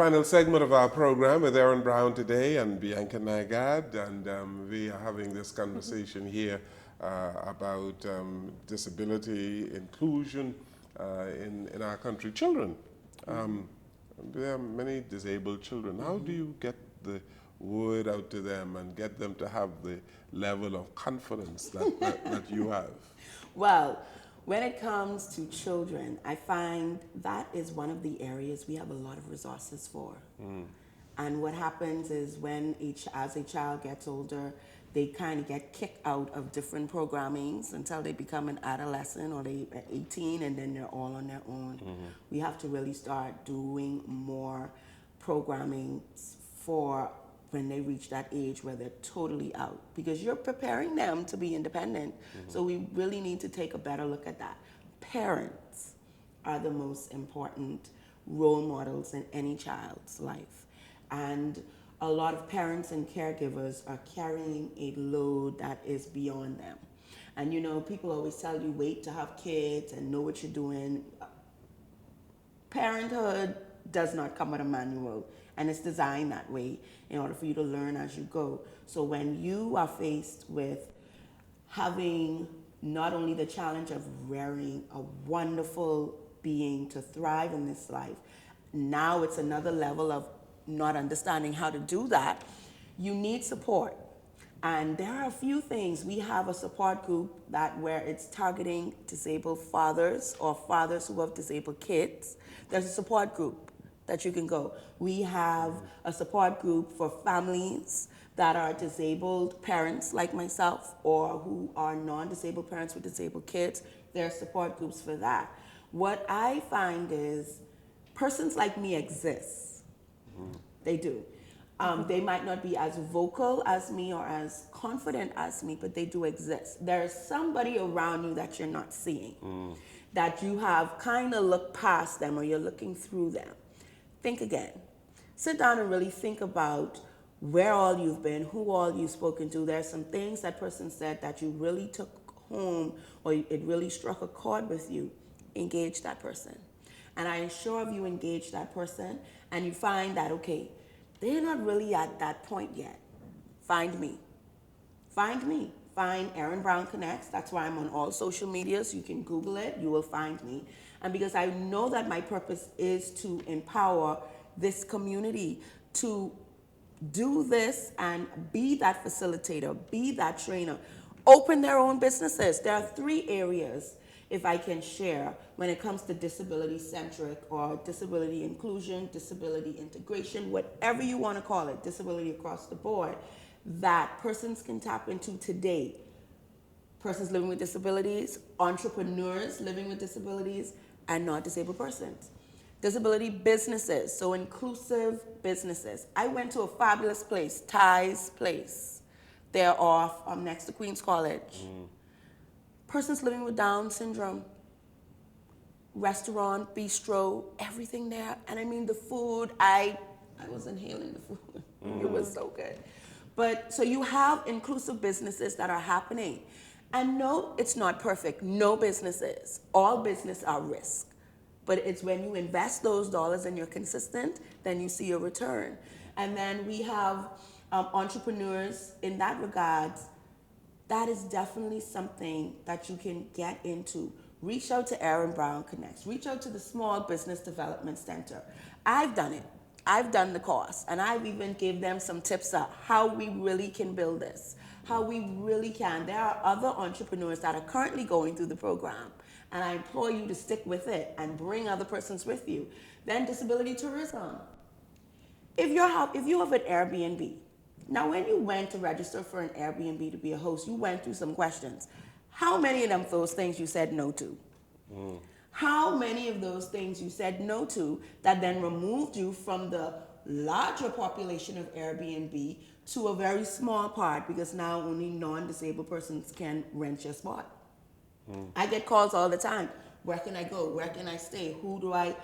final segment of our program with Erin Brown today and Bianca Nygard, and we are having this conversation here about disability inclusion in our country. Children, there are many disabled children. How do you get the word out to them and get them to have the level of confidence that you have? Well, when it comes to children, I find that is one of the areas we have a lot of resources for. And what happens is as a child gets older, they kind of get kicked out of different programmings until they become an adolescent or they're 18 and then they're all on their own. We have to really start doing more programming for when they reach that age where they're totally out, because you're preparing them to be independent. So we really need to take a better look at that. Parents are the most important role models in any child's life. And a lot of parents and caregivers are carrying a load that is beyond them. And you know, people always tell you, wait to have kids and know what you're doing. Parenthood does not come with a manual, and it's designed that way in order for you to learn as you go. So when you are faced with having not only the challenge of rearing a wonderful being to thrive in this life, now it's another level of not understanding how to do that. You need support. And there are a few things. We have a support group where it's targeting disabled fathers or fathers who have disabled kids. There's a support group that you can go. We have a support group for families that are disabled parents like myself or who are non-disabled parents with disabled kids. There are support groups for that. What I find is persons like me exist. They do. They might not be as vocal as me or as confident as me, but they do exist. There is somebody around you that you're not seeing, that you have kind of looked past them or you're looking through them. Think again. Sit down and really think about where all you've been, who all you've spoken to. There's some things that person said that you really took home or it really struck a chord with you. Engage that person. And I am sure if you engage that person and you find that, okay, they're not really at that point yet, find me. Find me. Find Erin Brown Connects. That's why I'm on all social medias. You can Google it. You will find me. And because I know that my purpose is to empower this community to do this and be that facilitator, be that trainer, open their own businesses. There are 3 areas, if I can share, when it comes to disability-centric or disability inclusion, disability integration, whatever you want to call it, disability across the board, that persons can tap into today. Persons living with disabilities, entrepreneurs living with disabilities, and non-disabled persons. Disability businesses, so inclusive businesses. I went to a fabulous place, Ty's Place. They're off next to Queens College. Persons living with Down syndrome, restaurant, bistro, everything there. And I mean the food, I was inhaling the food. It was so good. But so you have inclusive businesses that are happening. And no, it's not perfect. No business is. All business are risk. But it's when you invest those dollars and you're consistent, then you see a return. And then we have entrepreneurs in that regard. That is definitely something that you can get into. Reach out to Erin Brown Connects. Reach out to the Small Business Development Center. I've done it. I've done the course, and I've even gave them some tips on how we really can build this, how we really can. There are other entrepreneurs that are currently going through the program, and I implore you to stick with it and bring other persons with you. Then disability tourism. If you have an Airbnb, now when you went to register for an Airbnb to be a host, you went through some questions. How many of those things you said no to? How many of those things you said no to that then removed you from the larger population of Airbnb to a very small part, because now only non-disabled persons can rent your spot? I get calls all the time. Where can I go? Where can I stay? Who do I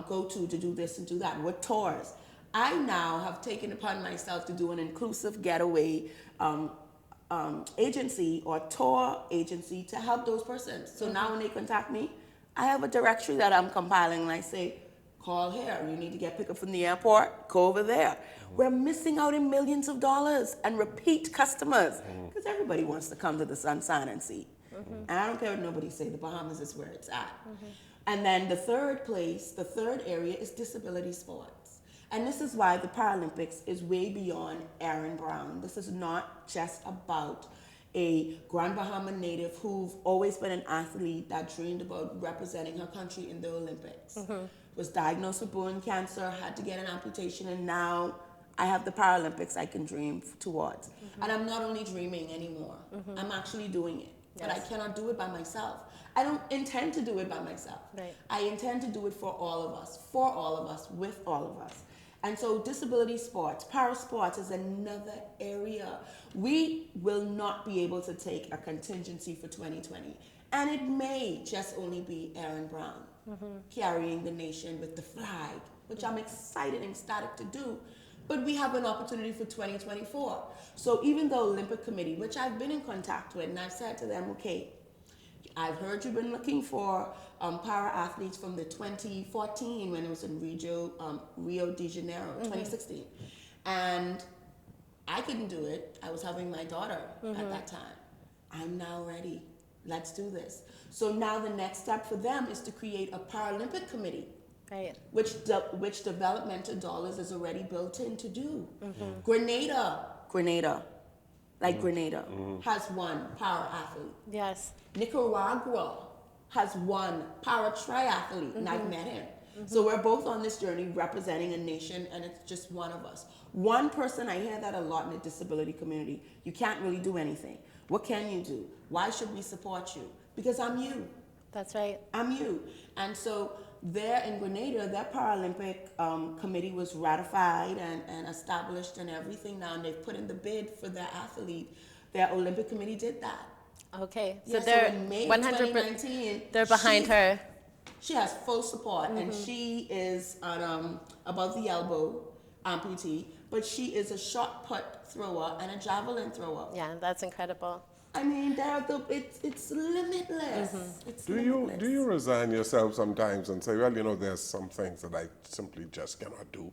go to do this and do that? What tours? I now have taken upon myself to do an inclusive getaway agency or tour agency to help those persons. So now when they contact me, I have a directory that I'm compiling and I say, call here. You need to get picked up from the airport, go over there. We're missing out in millions of dollars and repeat customers because everybody wants to come to the sunshine and see. And I don't care what nobody say, the Bahamas is where it's at. And then the third area is disability sports. And this is why the Paralympics is way beyond Erin Brown. This is not just about a Grand Bahama native who's always been an athlete that dreamed about representing her country in the Olympics. Was diagnosed with bone cancer, had to get an amputation, and now I have the Paralympics I can dream towards. And I'm not only dreaming anymore, I'm actually doing it. But I cannot do it by myself. I don't intend to do it by myself. Right. I intend to do it for all of us, with all of us. And so disability sports, para sports is another area. We will not be able to take a contingency for 2020. And it may just only be Erin Brown carrying the nation with the flag, which I'm excited and ecstatic to do. But we have an opportunity for 2024. So even the Olympic Committee, which I've been in contact with, and I've said to them, okay, I've heard you've been looking for para athletes from the 2014 when it was in Rio de Janeiro, 2016. And I couldn't do it. I was having my daughter at that time. I'm now ready. Let's do this. So now the next step for them is to create a Paralympic committee. Right. Which developmental dollars is already built in to do. Grenada, has one para athlete. Yes. Nicaragua has one para triathlete, and I've met him. So we're both on this journey representing a nation, and it's just one of us. One person, I hear that a lot in the disability community, you can't really do anything. What can you do? Why should we support you? Because I'm you. That's right. I'm you. And so there in Grenada, that Paralympic committee was ratified and established and everything now, and they've put in the bid for their athlete. Their Olympic committee did that. Okay, so Yeah, they're in May 100%. They're behind her. She has full support, and she is above the elbow amputee, but she is a shot put thrower and a javelin thrower. Yeah, that's incredible. I mean, it's limitless. It's Do limitless. you resign yourself sometimes and say, well, there's some things that I simply just cannot do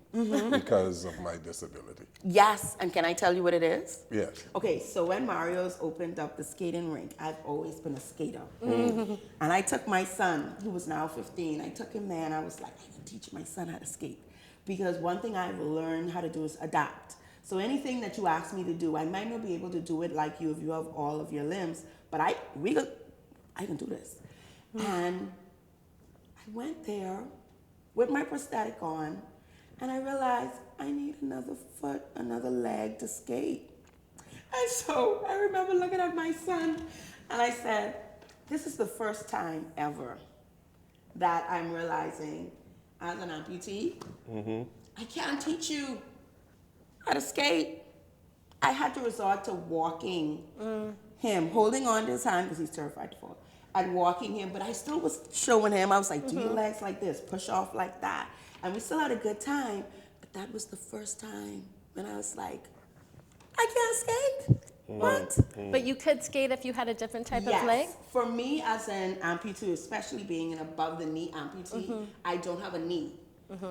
because of my disability? Yes, and can I tell you what it is? Yes. Okay, so when Mario's opened up the skating rink, I've always been a skater. And I took my son, who was now 15, I took him there and I was like, I can teach my son how to skate. Because one thing I've learned how to do is adapt. So anything that you ask me to do, I might not be able to do it like you if you have all of your limbs, but I can do this. And I went there with my prosthetic on, and I realized I need another foot, another leg to skate. And so I remember looking at my son, and I said, this is the first time ever that I'm realizing as an amputee, I can't teach you how to skate. I had to resort to walking him, holding on to his hand because he's terrified to fall, and walking him, but I still was showing him. I was like, do your legs like this, push off like that. And we still had a good time, but that was the first time when I was like, I can't skate. What? But you could skate if you had a different type of leg? For me as an amputee, especially being an above the knee amputee, I don't have a knee.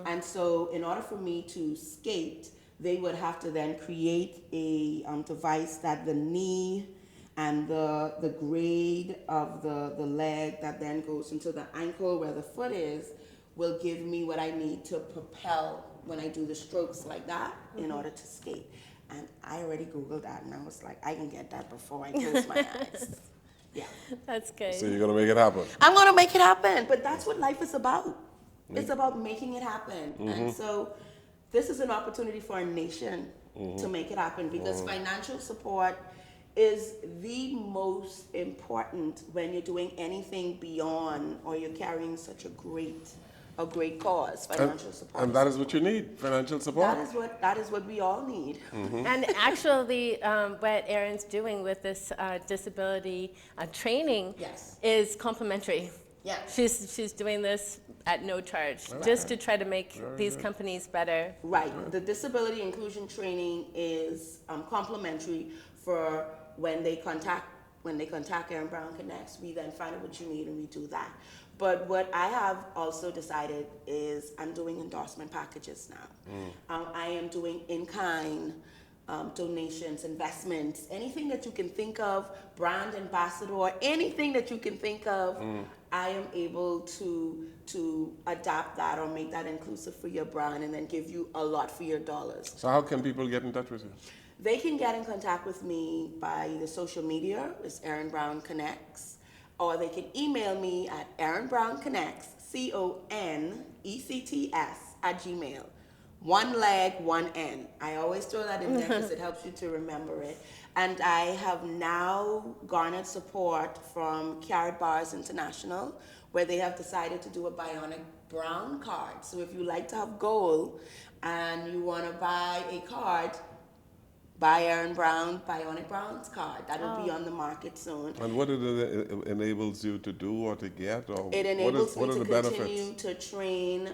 And so in order for me to skate, they would have to then create a device that the knee and the grade of the leg that then goes into the ankle where the foot is will give me what I need to propel when I do the strokes like that in order to skate. And I already Googled that, and I was like, I can get that before I close my eyes. Yeah. That's good. So you're going to make it happen? I'm going to make it happen, but that's what life is about. It's about making it happen. And so this is an opportunity for a nation to make it happen, because financial support is the most important when you're doing anything beyond or you're carrying such a great cause, financial support. And that is what you need, financial support. That is what we all need. And actually, what Erin's doing with this disability training is complimentary. Yeah. She's doing this at no charge, just to try to make these companies better. Right. The disability inclusion training is complimentary for when they contact when they contact Erin Brown Connects, we then find out what you need and we do that. But what I have also decided is I'm doing endorsement packages now. I am doing in-kind donations, investments, anything that you can think of, brand ambassador, anything that you can think of, I am able to adapt that or make that inclusive for your brand and then give you a lot for your dollars. So how can people get in touch with you? They can get in contact with me by the social media, it's Erin Brown Connects, or they can email me at Erin Brown Connects, CONECTS @gmail. One leg, one N. I always throw that in there because it helps you to remember it. And I have now garnered support from Carrot Bars International, where they have decided to do a bionic brown card. So if you like to have goal and you want to buy a card, buy Erin Brown, Bionic Brown's card. That will be on the market soon. And what it enables you to do or to get? Or It enables what me are to the continue benefits? to train.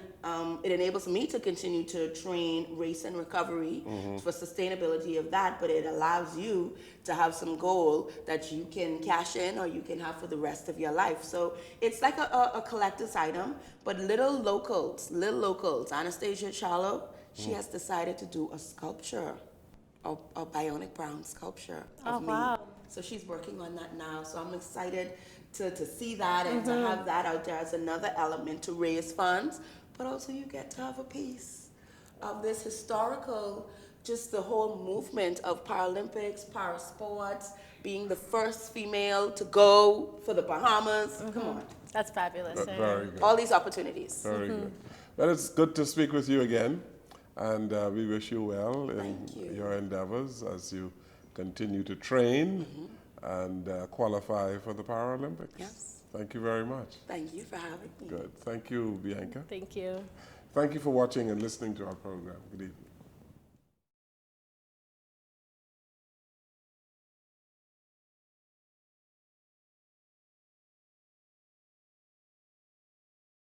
It enables me to continue to train race and recovery for sustainability of that. But it allows you to have some goal that you can cash in or you can have for the rest of your life. So it's like a collector's item. But little locals. Anastasia Charlo, she has decided to do a sculpture. A Bionic Brown sculpture of me. Wow. So she's working on that now. So I'm excited to see that and to have that out there as another element to raise funds. But also you get to have a piece of this historical, just the whole movement of Paralympics, parasports, being the first female to go for the Bahamas. Come on. That's fabulous. Very good. All these opportunities. Very good. Well, it's good to speak with you again. And we wish you well in your endeavors as you continue to train and qualify for the Paralympics. Yes. Thank you very much. Thank you for having me. Good. Thank you, Bianca. Thank you. Thank you for watching and listening to our program. Good evening.